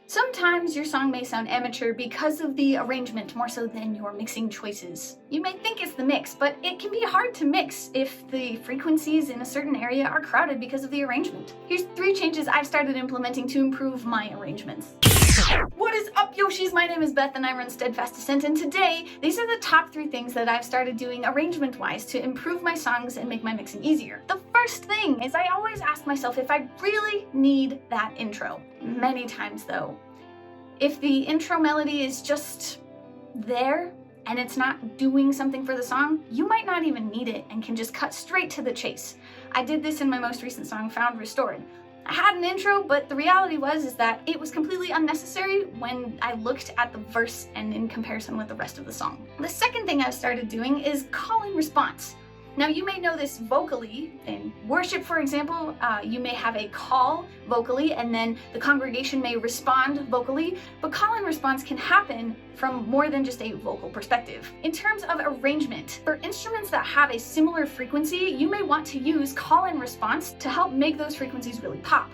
Sometimes your song may sound amateur because of the arrangement more so than your mixing choices. You may think it's the mix, but it can be hard to mix if the frequencies in a certain area are crowded because of the arrangement. Here's 3 changes I've started implementing to improve my arrangements. What is up, Yoshis? My name is Beth and I run Steadfast, Ascent, and today these are the top 3 things that I've started doing arrangement-wise to improve my songs and make my mixing easier. The first thing is I always ask myself if I really need that intro. Many times though, if the intro melody is just there and it's not doing something for the song, you might not even need it and can just cut straight to the chase. I did this in my most recent song, Found Restored. I had an intro, but the reality was that it was completely unnecessary when I looked at the verse and in comparison with the rest of the song. The second thing I've started doing is call and response. Now you may know this vocally. In worship, for example, you may have a call vocally and then the congregation may respond vocally, but call and response can happen from more than just a vocal perspective. In terms of arrangement, for instruments that have a similar frequency, you may want to use call and response to help make those frequencies really pop.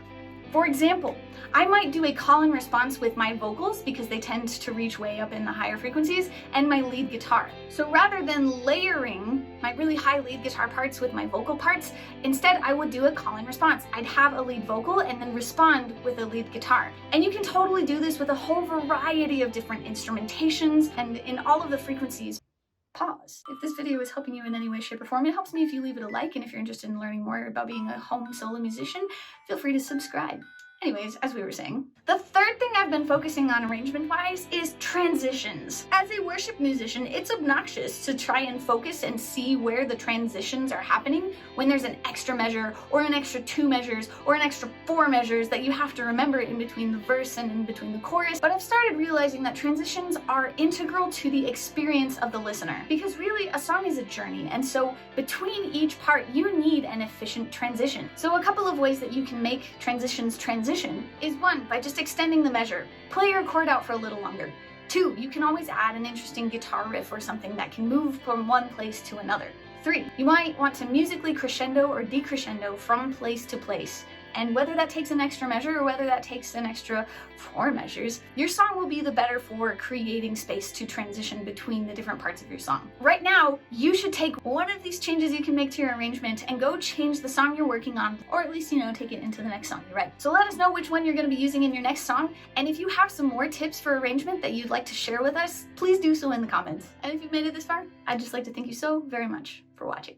For example, I might do a call and response with my vocals because they tend to reach way up in the higher frequencies and my lead guitar. So rather than layering my really high lead guitar parts with my vocal parts, instead I would do a call and response. I'd have a lead vocal and then respond with a lead guitar. And you can totally do this with a whole variety of different instrumentations and in all of the frequencies. Pause. If this video is helping you in any way, shape, or form, it helps me if you leave it a like, and if you're interested in learning more about being a home solo musician, feel free to subscribe. Anyways, as we were saying, the third thing I've been focusing on arrangement-wise is transitions. As a worship musician, it's obnoxious to try and focus and see where the transitions are happening when there's an extra measure or an extra 2 measures or an extra 4 measures that you have to remember in between the verse and in between the chorus. But I've started realizing that transitions are integral to the experience of the listener, because really a song is a journey, and so between each part you need an efficient transition. So a couple of ways that you can make transitions is 1, by just extending the measure. Play your chord out for a little longer. 2, you can always add an interesting guitar riff or something that can move from one place to another. 3, you might want to musically crescendo or decrescendo from place to place. And whether that takes an extra measure or whether that takes an extra 4 measures, your song will be the better for creating space to transition between the different parts of your song. Right now, you should take one of these changes you can make to your arrangement and go change the song you're working on, or at least, take it into the next song you write. So let us know which one you're going to be using in your next song, and if you have some more tips for arrangement that you'd like to share with us, please do so in the comments. And if you've made it this far, I'd just like to thank you so very much for watching.